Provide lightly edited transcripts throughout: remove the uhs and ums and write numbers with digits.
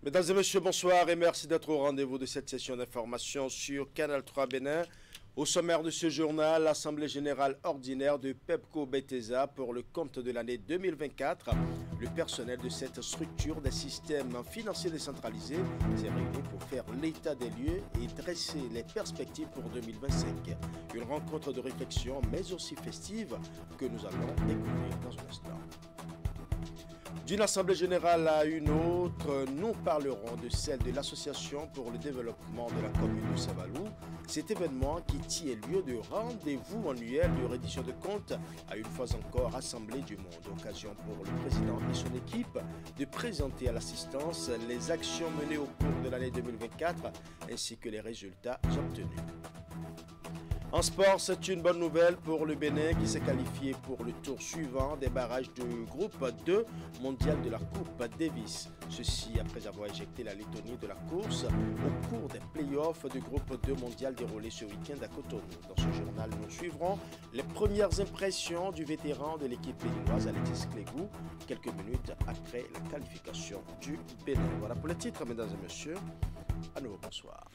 Mesdames et messieurs, bonsoir et merci d'être au rendez-vous de cette session d'information sur Canal 3 Bénin. Au sommaire de ce journal, l'Assemblée générale ordinaire de Pepco Bethesda pour le compte de l'année 2024. Le personnel de cette structure des systèmes financiers décentralisés s'est réuni pour faire l'état des lieux et dresser les perspectives pour 2025. Une rencontre de réflexion mais aussi festive que nous allons découvrir dans un instant. D'une assemblée générale à une autre, nous parlerons de celle de l'Association pour le développement de la commune de Savalou. Cet événement qui tient lieu de rendez-vous annuel de reddition de comptes a une fois encore rassemblé du monde. Occasion pour le président et son équipe de présenter à l'assistance les actions menées au cours de l'année 2024 ainsi que les résultats obtenus. En sport, c'est une bonne nouvelle pour le Bénin qui s'est qualifié pour le tour suivant des barrages du groupe 2 mondial de la Coupe Davis. Ceci après avoir éjecté la Lettonie de la course au cours des playoffs du groupe 2 mondial déroulé ce week-end à Cotonou. Dans ce journal, nous suivrons les premières impressions du vétéran de l'équipe béninoise Alexis Clégou, quelques minutes après la qualification du Bénin. Voilà pour les titres, mesdames et messieurs. À nouveau, bonsoir.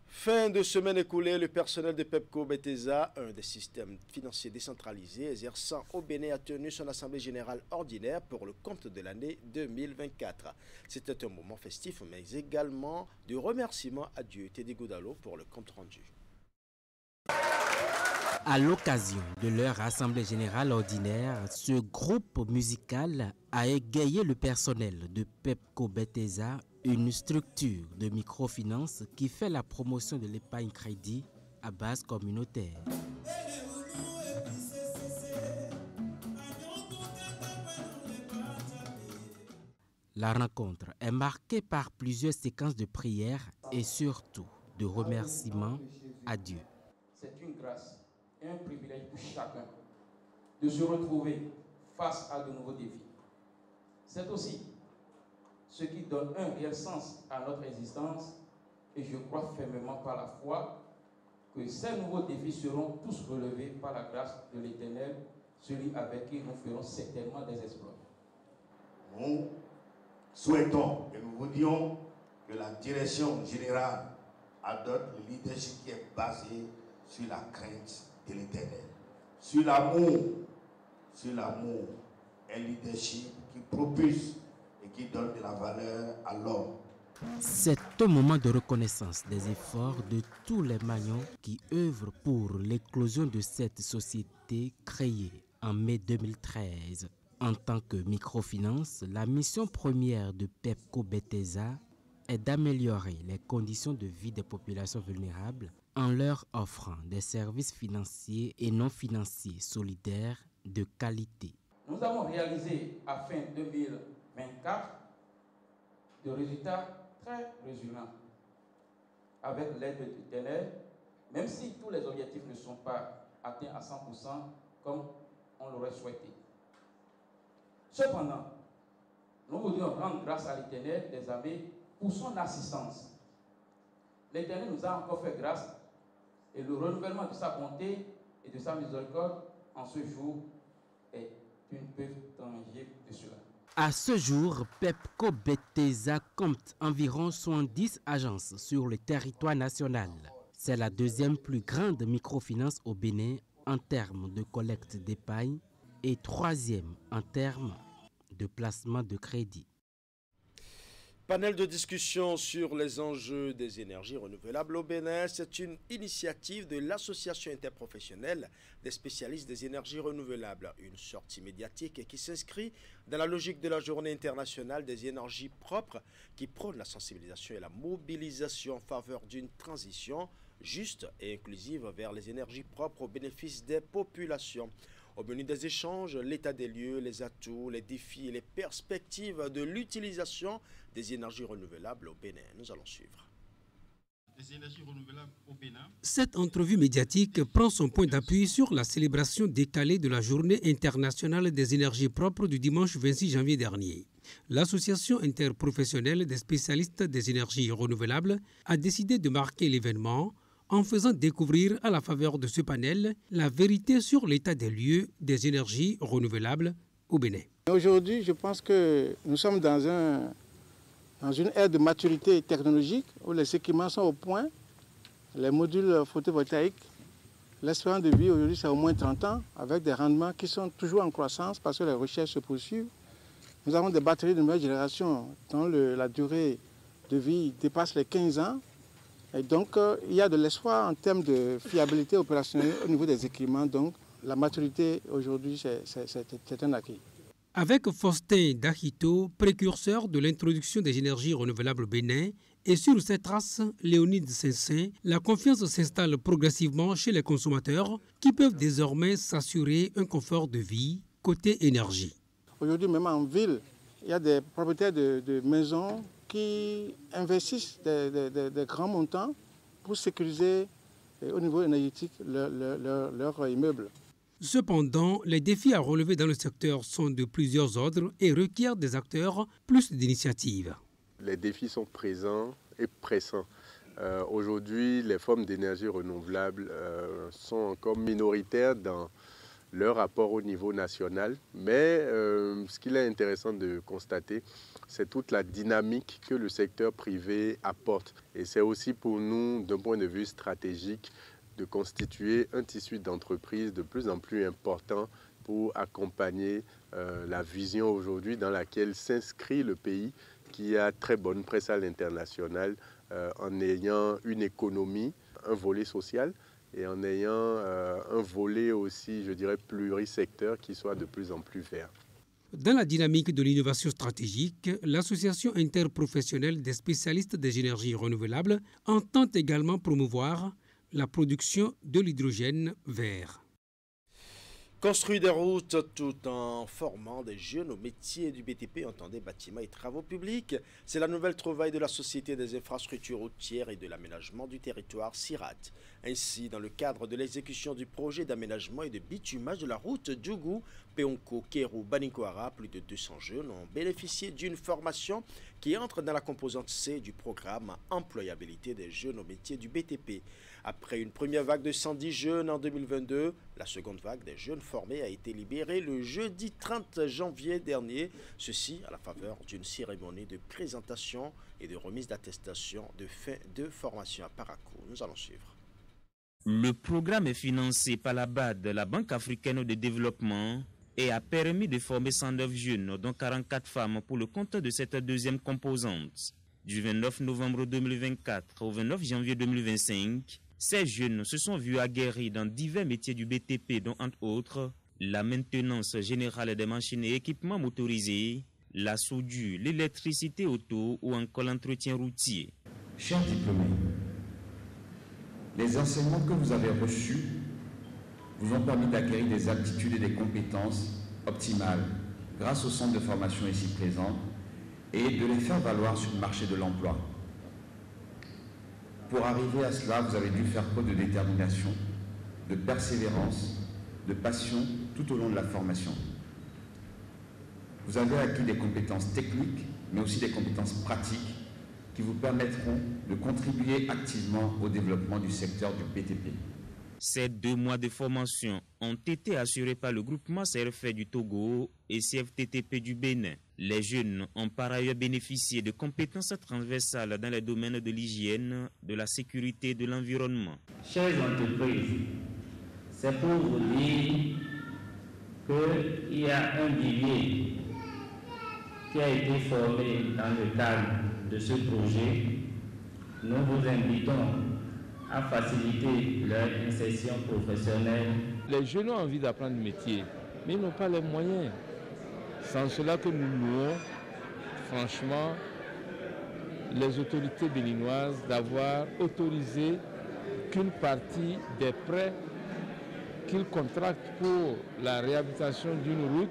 Fin de semaine écoulée, le personnel de Pepco Bethesda, un des systèmes financiers décentralisés exerçant au Bénin, a tenu son assemblée générale ordinaire pour le compte de l'année 2024. C'était un moment festif, mais également de remerciements à Dieu. Teddy Goudalo pour le compte rendu. À l'occasion de leur assemblée générale ordinaire, ce groupe musical a égayé le personnel de Pepco Bethesda, une structure de microfinance qui fait la promotion de l'épargne crédit à base communautaire. La rencontre est marquée par plusieurs séquences de prières et surtout de remerciements à Dieu. C'est une grâce et un privilège pour chacun de se retrouver face à de nouveaux défis. C'est aussi ce qui donne un réel sens à notre existence et je crois fermement par la foi que ces nouveaux défis seront tous relevés par la grâce de l'Éternel, celui avec qui nous ferons certainement des exploits. Nous souhaitons et nous vous disons que la direction générale adopte le leadership qui est basé sur la crainte de l'Éternel, sur l'amour, un leadership qui propulse et qui donne de la valeur à l'homme. C'est un moment de reconnaissance des efforts de tous les maillons qui œuvrent pour l'éclosion de cette société créée en mai 2013. En tant que microfinance, la mission première de Pepco Bethesda est d'améliorer les conditions de vie des populations vulnérables en leur offrant des services financiers et non financiers solidaires de qualité. Nous avons réalisé à fin 2024 de résultats très résilient avec l'aide de l'Éternel, même si tous les objectifs ne sont pas atteints à 100% comme on l'aurait souhaité. Cependant, nous voudrions rendre grâce à l'Éternel des amis pour son assistance. L'Éternel nous a encore fait grâce et le renouvellement de sa bonté et de sa miséricorde en ce jour est une preuve tangible de cela. À ce jour, Pepco Bethesda compte environ 70 agences sur le territoire national. C'est la deuxième plus grande microfinance au Bénin en termes de collecte d'épargne et troisième en termes de placement de crédit. Panel de discussion sur les enjeux des énergies renouvelables au Bénin. C'est une initiative de l'Association interprofessionnelle des spécialistes des énergies renouvelables. Une sortie médiatique qui s'inscrit dans la logique de la Journée internationale des énergies propres qui prône la sensibilisation et la mobilisation en faveur d'une transition juste et inclusive vers les énergies propres au bénéfice des populations. Au menu des échanges, l'état des lieux, les atouts, les défis et les perspectives de l'utilisation des énergies renouvelables au Bénin. Nous allons suivre. Les énergies renouvelables au Bénin. Cette entrevue médiatique prend son point d'appui sur la célébration décalée de la Journée internationale des énergies propres du dimanche 26 janvier dernier. L'Association interprofessionnelle des spécialistes des énergies renouvelables a décidé de marquer l'événement en faisant découvrir à la faveur de ce panel la vérité sur l'état des lieux des énergies renouvelables au Bénin. Aujourd'hui, je pense que nous sommes dans une ère de maturité technologique où les équipements sont au point, les modules photovoltaïques. L'espérance de vie aujourd'hui, c'est au moins 30 ans, avec des rendements qui sont toujours en croissance parce que les recherches se poursuivent. Nous avons des batteries de nouvelle génération dont la durée de vie dépasse les 15 ans. Et donc, il y a de l'espoir en termes de fiabilité opérationnelle au niveau des équipements. Donc, la maturité aujourd'hui, c'est un acquis. Avec Faustin Dahito, précurseur de l'introduction des énergies renouvelables au Bénin, et sur cette trace, Léonide Saint-Saint, la confiance s'installe progressivement chez les consommateurs qui peuvent désormais s'assurer un confort de vie côté énergie. Aujourd'hui, même en ville, il y a des propriétaires de maisons qui investissent des grands montants pour sécuriser au niveau énergétique leur immeuble. Cependant, les défis à relever dans le secteur sont de plusieurs ordres et requièrent des acteurs plus d'initiatives. Les défis sont présents et pressants. Aujourd'hui, les formes d'énergie renouvelable sont encore minoritaires dans leur rapport au niveau national. Mais ce qu'il est intéressant de constater, c'est toute la dynamique que le secteur privé apporte. Et c'est aussi pour nous, d'un point de vue stratégique, de constituer un tissu d'entreprise de plus en plus important pour accompagner la vision aujourd'hui dans laquelle s'inscrit le pays, qui a très bonne presse à l'international en ayant une économie, un volet social et en ayant un volet aussi, je dirais, plurisecteur qui soit de plus en plus vert. Dans la dynamique de l'innovation stratégique, l'Association interprofessionnelle des spécialistes des énergies renouvelables entend également promouvoir la production de l'hydrogène vert. Construire des routes tout en formant des jeunes au métier du BTP, entendez bâtiments et travaux publics. C'est la nouvelle trouvaille de la Société des infrastructures routières et de l'aménagement du territoire SIRAT. Ainsi, dans le cadre de l'exécution du projet d'aménagement et de bitumage de la route Djougou, Peonko, Kérou, Baninkoara, plus de 200 jeunes ont bénéficié d'une formation qui entre dans la composante C du programme Employabilité des jeunes au métier du BTP. Après une première vague de 110 jeunes en 2022, la seconde vague des jeunes formés a été libérée le jeudi 30 janvier dernier. Ceci à la faveur d'une cérémonie de présentation et de remise d'attestation de fin de formation à Parakou. Nous allons suivre. Le programme est financé par la BAD, la Banque africaine de développement, et a permis de former 109 jeunes, dont 44 femmes, pour le compte de cette deuxième composante. Du 29 novembre 2024 au 29 janvier 2025, ces jeunes se sont vus aguerris dans divers métiers du BTP, dont entre autres la maintenance générale des machines et équipements motorisés, la soudure, l'électricité auto ou encore l'entretien routier. Chers diplômés, les enseignements que vous avez reçus vous ont permis d'acquérir des aptitudes et des compétences optimales grâce au centre de formation ici présent et de les faire valoir sur le marché de l'emploi. Pour arriver à cela, vous avez dû faire preuve de détermination, de persévérance, de passion tout au long de la formation. Vous avez acquis des compétences techniques, mais aussi des compétences pratiques qui vous permettront de contribuer activement au développement du secteur du BTP. Ces 2 mois de formation ont été assurés par le groupement CRF du Togo et CFTTP du Bénin. Les jeunes ont par ailleurs bénéficié de compétences transversales dans les domaines de l'hygiène, de la sécurité et de l'environnement. Chères entreprises, c'est pour vous dire qu'il y a un vivier qui a été formé dans le cadre de ce projet. Nous vous invitons à faciliter leur insertion professionnelle. Les jeunes ont envie d'apprendre le métier, mais ils n'ont pas les moyens. C'est en cela que nous louons, franchement, les autorités béninoises d'avoir autorisé qu'une partie des prêts qu'ils contractent pour la réhabilitation d'une route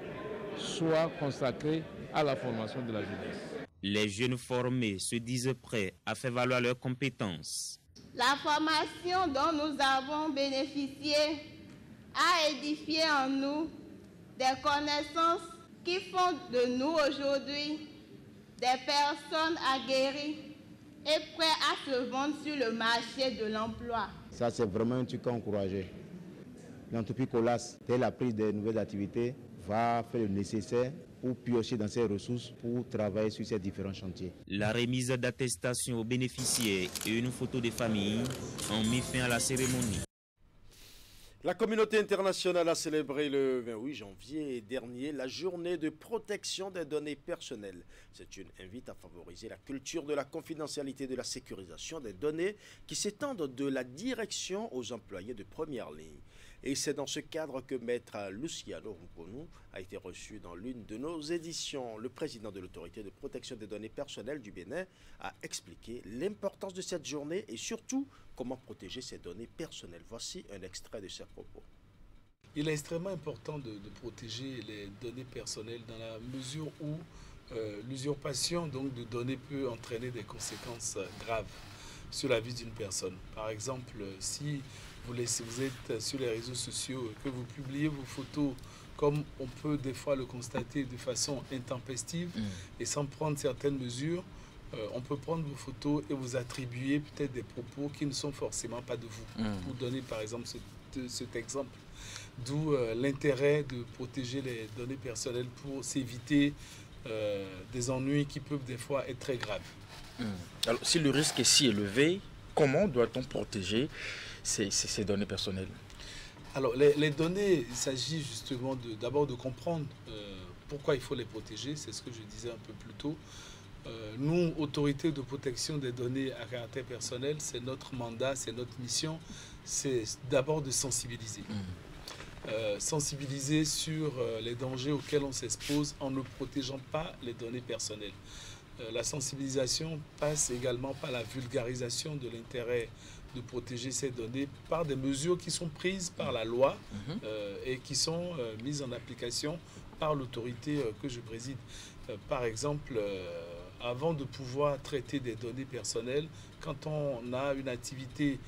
soit consacrée à la formation de la jeunesse. Les jeunes formés se disent prêts à faire valoir leurs compétences. La formation dont nous avons bénéficié a édifié en nous des connaissances qui font de nous aujourd'hui des personnes aguerries et prêtes à se vendre sur le marché de l'emploi. Ça, c'est vraiment un truc à encourager. L'entreprise Colas, dès la prise des nouvelles activités, va faire le nécessaire pour piocher dans ses ressources pour travailler sur ces différents chantiers. La remise d'attestations aux bénéficiaires et une photo de famille ont mis fin à la cérémonie. La communauté internationale a célébré le 28 janvier dernier la journée de protection des données personnelles. C'est une invite à favoriser la culture de la confidentialité et de la sécurisation des données qui s'étendent de la direction aux employés de première ligne. Et c'est dans ce cadre que Maître Luciano Nkonu a été reçu dans l'une de nos éditions. Le président de l'autorité de protection des données personnelles du Bénin a expliqué l'importance de cette journée et surtout comment protéger ces données personnelles. Voici un extrait de ses propos. Il est extrêmement important de protéger les données personnelles dans la mesure où l'usurpation donc de données peut entraîner des conséquences graves sur la vie d'une personne. Par exemple, si vous êtes sur les réseaux sociaux et que vous publiez vos photos comme on peut des fois le constater de façon intempestive et sans prendre certaines mesures, on peut prendre vos photos et vous attribuer peut-être des propos qui ne sont forcément pas de vous. Pour donner par exemple cet exemple. D'où l'intérêt de protéger les données personnelles pour s'éviter des ennuis qui peuvent des fois être très graves. Alors, si le risque est si élevé, comment doit-on protéger ces données personnelles? Alors, les données, il s'agit justement d'abord de comprendre pourquoi il faut les protéger. C'est ce que je disais un peu plus tôt. Nous, autorité de protection des données à caractère personnel, c'est notre mandat, c'est notre mission, c'est d'abord de sensibiliser. Sensibiliser sur les dangers auxquels on s'expose en ne protégeant pas les données personnelles. La sensibilisation passe également par la vulgarisation de l'intérêt de protéger ces données par des mesures qui sont prises par la loi et qui sont mises en application par l'autorité que je préside. Par exemple, avant de pouvoir traiter des données personnelles, quand on a une activité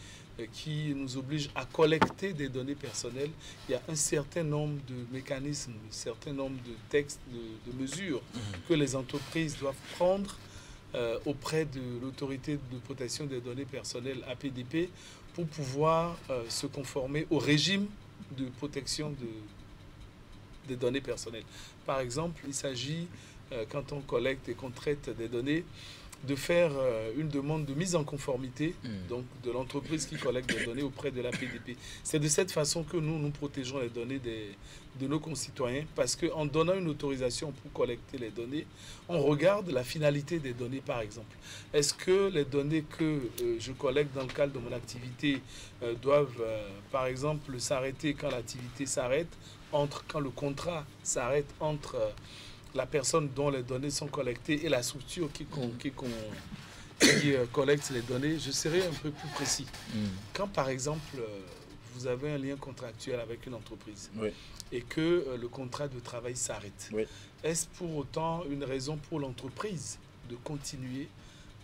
qui nous oblige à collecter des données personnelles, il y a un certain nombre de mécanismes, un certain nombre de textes, de mesures que les entreprises doivent prendre auprès de l'autorité de protection des données personnelles APDP pour pouvoir se conformer au régime de protection des données personnelles. Par exemple, il s'agit, quand on collecte et qu'on traite des données, de faire une demande de mise en conformité donc de l'entreprise qui collecte des données auprès de l'APDP. C'est de cette façon que nous protégeons les données de nos concitoyens, parce qu'en donnant une autorisation pour collecter les données, on regarde la finalité des données, par exemple. Est-ce que les données que je collecte dans le cadre de mon activité doivent, par exemple, s'arrêter quand l'activité s'arrête, quand le contrat s'arrête entre la personne dont les données sont collectées et la structure qui collecte les données? Je serai un peu plus précis. Quand, par exemple, vous avez un lien contractuel avec une entreprise et que le contrat de travail s'arrête, est-ce pour autant une raison pour l'entreprise de continuer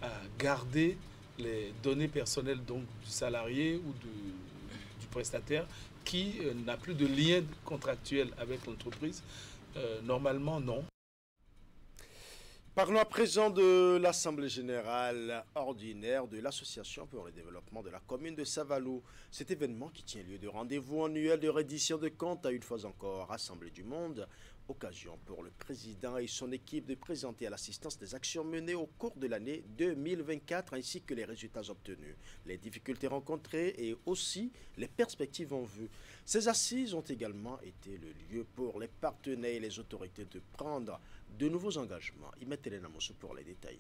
à garder les données personnelles donc, du salarié ou du prestataire qui n'a plus de lien contractuel avec l'entreprise? Normalement, non. Parlons à présent de l'Assemblée générale ordinaire de l'Association pour le développement de la commune de Savalou. Cet événement qui tient lieu de rendez-vous annuel de reddition de comptes a une fois encore rassemblé du monde. Occasion pour le président et son équipe de présenter à l'assistance des actions menées au cours de l'année 2024 ainsi que les résultats obtenus, les difficultés rencontrées et aussi les perspectives en vue. Ces assises ont également été le lieu pour les partenaires et les autorités de prendre de nouveaux engagements. Hélène Amosso pour les détails.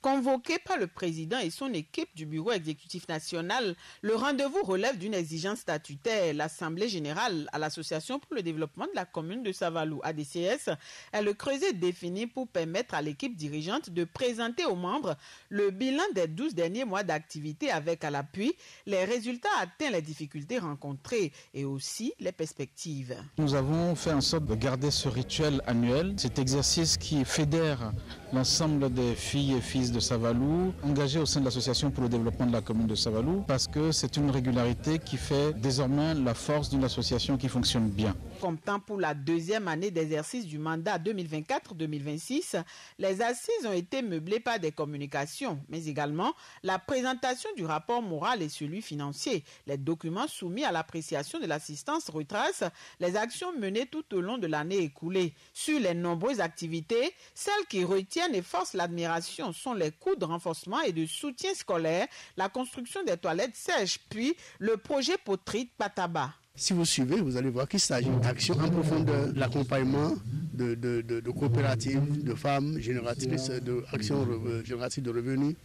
Convoqué par le président et son équipe du bureau exécutif national, le rendez-vous relève d'une exigence statutaire. L'Assemblée générale à l'Association pour le développement de la commune de Savalou, ADCS, est le creuset défini pour permettre à l'équipe dirigeante de présenter aux membres le bilan des 12 derniers mois d'activité avec à l'appui les résultats atteints, les difficultés rencontrées et aussi les perspectives. Nous avons fait en sorte de garder ce rituel annuel, cet exercice qui fédère l'ensemble des filles et fils exercice de Savalou, engagé au sein de l'association pour le développement de la commune de Savalou, parce que c'est une régularité qui fait désormais la force d'une association qui fonctionne bien. Comptant pour la deuxième année d'exercice du mandat 2024-2026, les assises ont été meublées par des communications, mais également la présentation du rapport moral et celui financier. Les documents soumis à l'appréciation de l'assistance retracent les actions menées tout au long de l'année écoulée. Sur les nombreuses activités, celles qui retiennent et forcent l'admiration sont les coûts de renforcement et de soutien scolaire, la construction des toilettes sèches, puis le projet Potrite Pataba. Si vous suivez, vous allez voir qu'il s'agit d'actions en profondeur, l'accompagnement de coopératives, de femmes génératrices, d'actions génératrices de revenus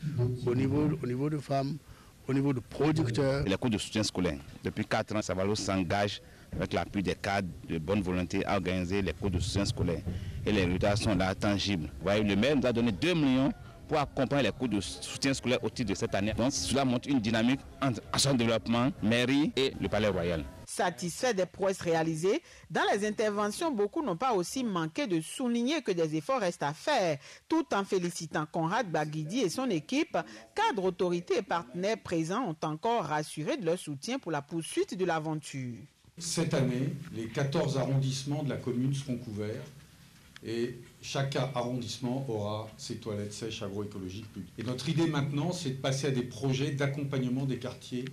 au niveau de femmes, au niveau de producteurs. Les cours de soutien scolaire. Depuis 4 ans, Savalou s'engage avec l'appui des cadres de bonne volonté à organiser les cours de soutien scolaire. Et les résultats sont là tangibles. Vous voyez, le maire nous a donné 2 millions pour accompagner les cours de soutien scolaire au titre de cette année. Donc cela montre une dynamique entre action de développement, mairie et le palais royal. Satisfait des prouesses réalisées, dans les interventions, beaucoup n'ont pas aussi manqué de souligner que des efforts restent à faire, tout en félicitant Conrad Baguidi et son équipe. Cadres, autorités et partenaires présents ont encore rassuré de leur soutien pour la poursuite de l'aventure. Cette année, les 14 arrondissements de la commune seront couverts et chaque arrondissement aura ses toilettes sèches agroécologiques publiques. Et notre idée maintenant, c'est de passer à des projets d'accompagnement des quartiers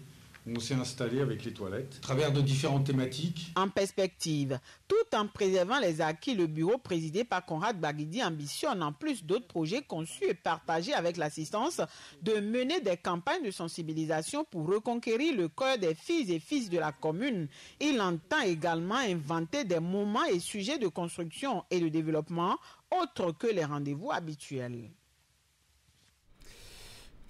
où on s'est installé avec les toilettes, à travers de différentes thématiques. En perspective, tout en préservant les acquis, le bureau présidé par Conrad Baguidi ambitionne, en plus d'autres projets conçus et partagés avec l'assistance, de mener des campagnes de sensibilisation pour reconquérir le cœur des filles et fils de la commune. Il entend également inventer des moments et sujets de construction et de développement autres que les rendez-vous habituels.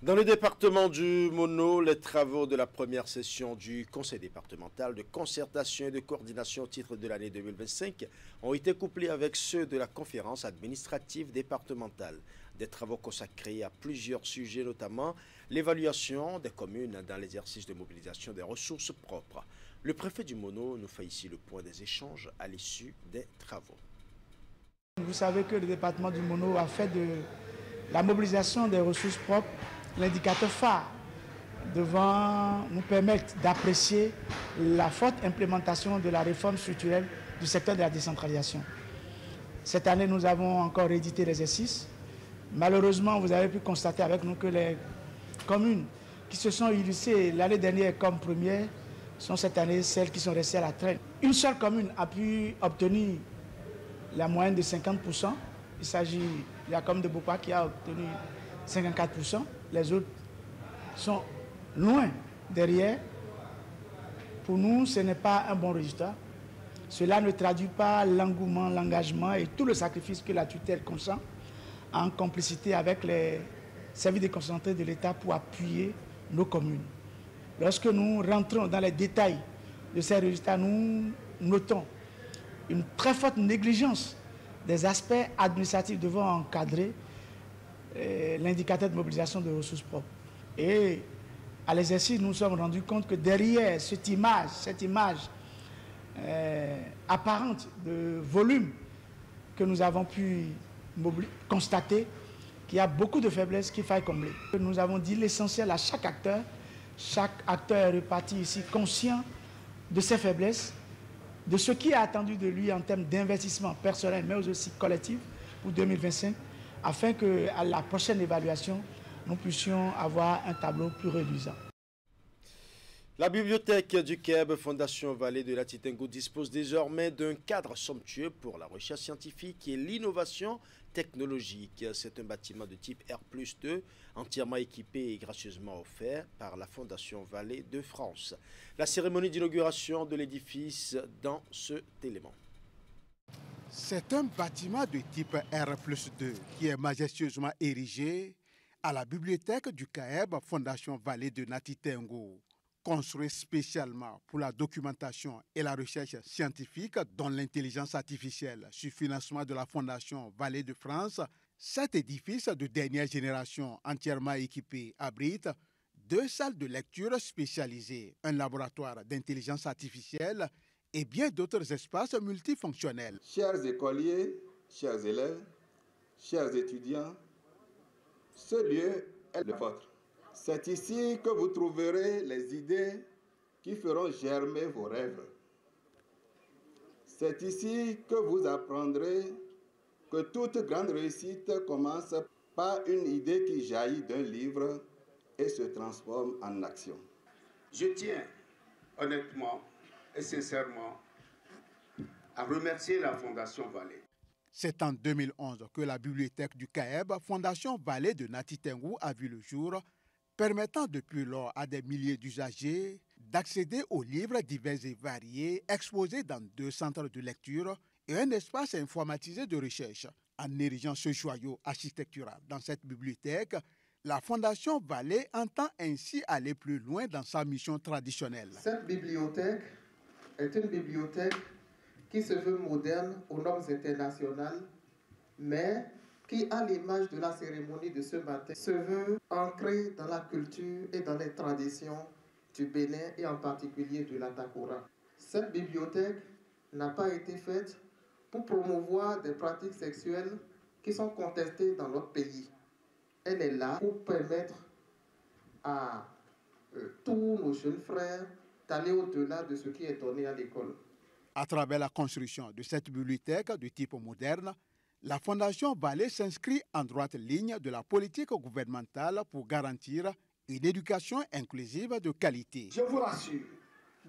Dans le département du Mono, les travaux de la première session du Conseil départemental de concertation et de coordination au titre de l'année 2025 ont été couplés avec ceux de la conférence administrative départementale. Des travaux consacrés à plusieurs sujets, notamment l'évaluation des communes dans l'exercice de mobilisation des ressources propres. Le préfet du Mono nous fait ici le point des échanges à l'issue des travaux. Vous savez que le département du Mono a fait de la mobilisation des ressources propres l'indicateur phare devant nous permettre d'apprécier la forte implémentation de la réforme structurelle du secteur de la décentralisation. Cette année, nous avons encore réédité l'exercice. Malheureusement, vous avez pu constater avec nous que les communes qui se sont illustrées l'année dernière comme premières sont cette année celles qui sont restées à la traîne. Une seule commune a pu obtenir la moyenne de 50%. Il s'agit de la commune de Bopa qui a obtenu 54%. Les autres sont loin derrière. Pour nous, ce n'est pas un bon résultat. Cela ne traduit pas l'engouement, l'engagement et tout le sacrifice que la tutelle consent en complicité avec les services déconcentrés de l'État pour appuyer nos communes. Lorsque nous rentrons dans les détails de ces résultats, nous notons une très forte négligence des aspects administratifs devant encadrer l'indicateur de mobilisation de ressources propres. Et à l'exercice, nous nous sommes rendus compte que derrière cette image apparente de volume que nous avons pu constater, qu'il y a beaucoup de faiblesses qu'il faille combler. Nous avons dit l'essentiel à chaque acteur. Chaque acteur est reparti ici conscient de ses faiblesses, de ce qui est attendu de lui en termes d'investissement personnel, mais aussi collectif pour 2025, afin qu'à la prochaine évaluation, nous puissions avoir un tableau plus reluisant. La bibliothèque du Keb, Fondation Vallée de Latitengo, dispose désormais d'un cadre somptueux pour la recherche scientifique et l'innovation technologique. C'est un bâtiment de type R+2, entièrement équipé et gracieusement offert par la Fondation Vallée de France. La cérémonie d'inauguration de l'édifice dans cet élément. C'est un bâtiment de type R+2 qui est majestueusement érigé à la bibliothèque du Caeb, Fondation Vallée de Latitengo. Construit spécialement pour la documentation et la recherche scientifique dans l'intelligence artificielle sur financement de la Fondation Vallée de France, cet édifice de dernière génération entièrement équipé abrite 2 salles de lecture spécialisées, un laboratoire d'intelligence artificielle et bien d'autres espaces multifonctionnels. Chers écoliers, chers élèves, chers étudiants, Ce lieu est le vôtre. C'est ici que vous trouverez les idées qui feront germer vos rêves. C'est ici que vous apprendrez que toute grande réussite commence par une idée qui jaillit d'un livre et se transforme en action. Je tiens honnêtement et sincèrement à remercier la Fondation Vallée. C'est en 2011 que la bibliothèque du CAEB, Fondation Vallée de Nati Tengou, a vu le jour, permettant depuis lors à des milliers d'usagers d'accéder aux livres divers et variés exposés dans 2 centres de lecture et un espace informatisé de recherche. En érigeant ce joyau architectural dans cette bibliothèque, la Fondation Vallée entend ainsi aller plus loin dans sa mission traditionnelle. Cette bibliothèque est une bibliothèque qui se veut moderne aux normes internationales, mais qui, à l'image de la cérémonie de ce matin, se veut ancrée dans la culture et dans les traditions du Bénin et en particulier de l'Atakora. Cette bibliothèque n'a pas été faite pour promouvoir des pratiques sexuelles qui sont contestées dans notre pays. Elle est là pour permettre à tous nos jeunes frères d'aller au-delà de ce qui est donné à l'école. À travers la construction de cette bibliothèque de type moderne, la Fondation Vallée s'inscrit en droite ligne de la politique gouvernementale pour garantir une éducation inclusive de qualité. Je vous rassure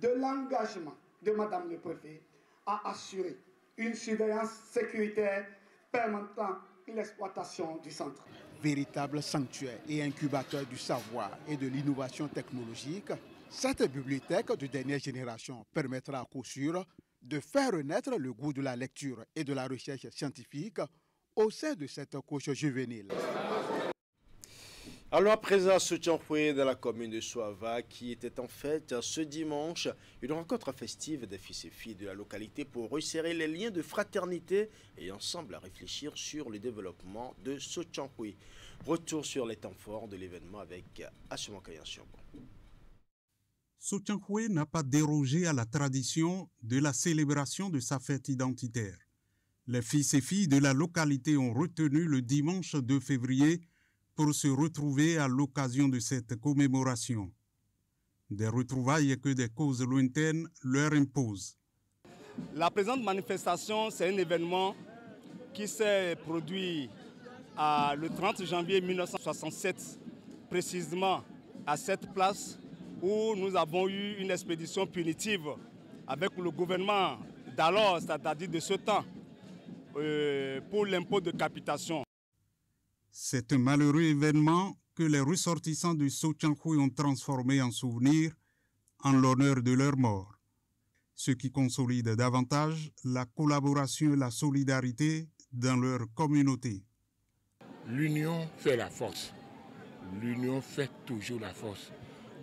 de l'engagement de Madame le Préfet à assurer une surveillance sécuritaire permettant l'exploitation du centre. Véritable sanctuaire et incubateur du savoir et de l'innovation technologique, cette bibliothèque de dernière génération permettra à coup sûr de faire renaître le goût de la lecture et de la recherche scientifique au sein de cette couche juvénile. Alors à présent, ce Tchampoué de la commune de Soava qui était en fête ce dimanche, une rencontre festive des fils et filles de la localité pour resserrer les liens de fraternité et ensemble à réfléchir sur le développement de ce Tchampoué. Retour sur les temps forts de l'événement avec Assouman Kayansiambo. Sotchankwe n'a pas dérogé à la tradition de la célébration de sa fête identitaire. Les fils et filles de la localité ont retenu le dimanche 2 février pour se retrouver à l'occasion de cette commémoration. Des retrouvailles que des causes lointaines leur imposent. La présente manifestation, c'est un événement qui s'est produit le 30 janvier 1967, précisément à cette place où nous avons eu une expédition punitive avec le gouvernement d'alors, c'est-à-dire de ce temps, pour l'impôt de capitation. C'est un malheureux événement que les ressortissants du Sotchankwe ont transformé en souvenir en l'honneur de leur mort, ce qui consolide davantage la collaboration et la solidarité dans leur communauté. L'union fait la force. L'union fait toujours la force.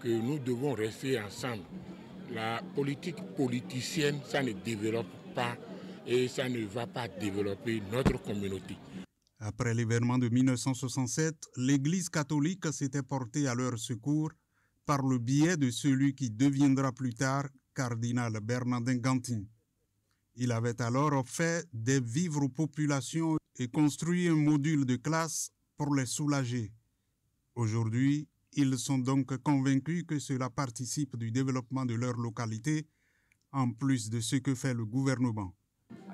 Que nous devons rester ensemble. La politique politicienne, ça ne développe pas et ça ne va pas développer notre communauté. Après l'événement de 1967, l'Église catholique s'était portée à leur secours par le biais de celui qui deviendra plus tard cardinal Bernardin Gantin. Il avait alors offert des vivres aux populations et construit un module de classe pour les soulager. Aujourd'hui, ils sont donc convaincus que cela participe du développement de leur localité, en plus de ce que fait le gouvernement.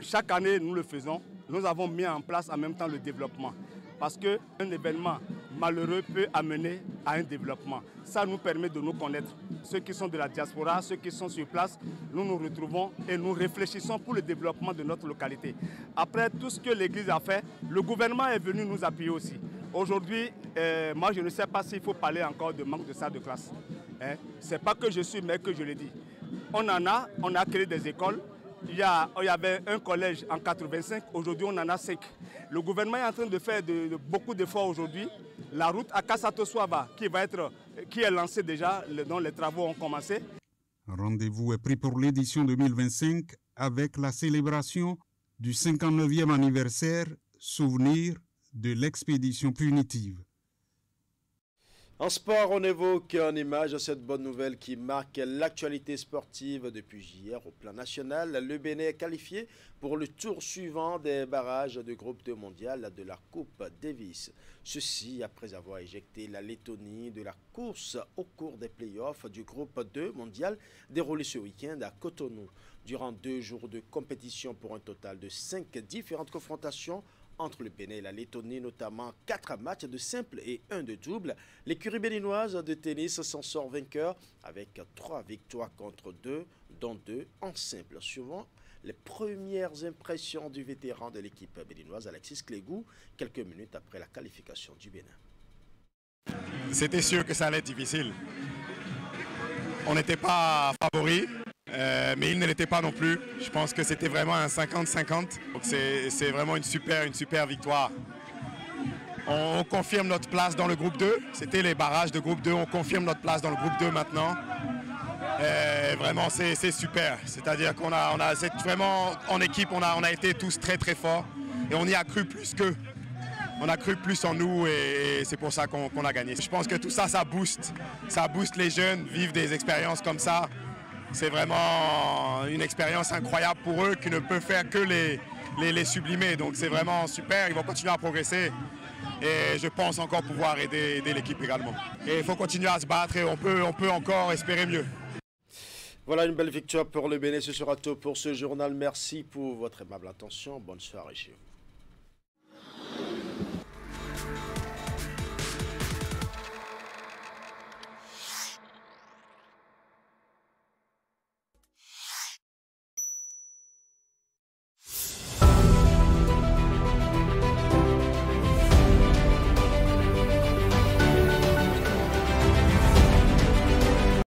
Chaque année, nous le faisons. Nous avons mis en place en même temps le développement. Parce qu'un événement malheureux peut amener à un développement. Ça nous permet de nous connaître. Ceux qui sont de la diaspora, ceux qui sont sur place, nous nous retrouvons et nous réfléchissons pour le développement de notre localité. Après tout ce que l'Église a fait, le gouvernement est venu nous appuyer aussi. Aujourd'hui, moi je ne sais pas s'il faut parler encore de manque de salle de classe. Ce n'est pas que je suis, mais que je le dis. On a créé des écoles. Il y avait un collège en 85, aujourd'hui on en a 5. Le gouvernement est en train de faire beaucoup d'efforts aujourd'hui. La route à Kassato-Soava qui est lancée déjà, dont les travaux ont commencé. Rendez-vous est pris pour l'édition 2025 avec la célébration du 59e anniversaire souvenir de l'expédition punitive. En sport, on évoque en image cette bonne nouvelle qui marque l'actualité sportive depuis hier au plan national. Le Bénin est qualifié pour le tour suivant des barrages de groupe 2 mondial de la Coupe Davis. Ceci après avoir éjecté la Lettonie de la course au cours des playoffs du groupe 2 mondial déroulé ce week-end à Cotonou. Durant 2 jours de compétition pour un total de 5 différentes confrontations entre le Bénin et la Lettonie, notamment 4 matchs de simple et 1 de double. L'écurie béninoise de tennis s'en sort vainqueur avec 3 victoires contre 2, dont 2 en simple. Suivant les premières impressions du vétéran de l'équipe béninoise, Alexis Clégou, quelques minutes après la qualification du Bénin. C'était sûr que ça allait être difficile. On n'était pas favoris. Mais il ne l'était pas non plus. Je pense que c'était vraiment un 50-50. Donc c'est vraiment une super victoire. On confirme notre place dans le groupe 2. C'était les barrages de groupe 2. On confirme notre place dans le groupe 2 maintenant. Vraiment, c'est super. C'est-à-dire qu'on a vraiment, en équipe, on a été tous très forts. Et on y a cru plus qu'eux. On a cru plus en nous et c'est pour ça qu'on a gagné. Je pense que tout ça, ça booste les jeunes, vivre des expériences comme ça. C'est vraiment une expérience incroyable pour eux qui ne peut faire que les sublimer. Donc c'est vraiment super, ils vont continuer à progresser et je pense encore pouvoir aider l'équipe également. Et il faut continuer à se battre et on peut encore espérer mieux. Voilà une belle victoire pour le Bénin, ce sera tout pour ce journal. Merci pour votre aimable attention, bonne soirée chez vous.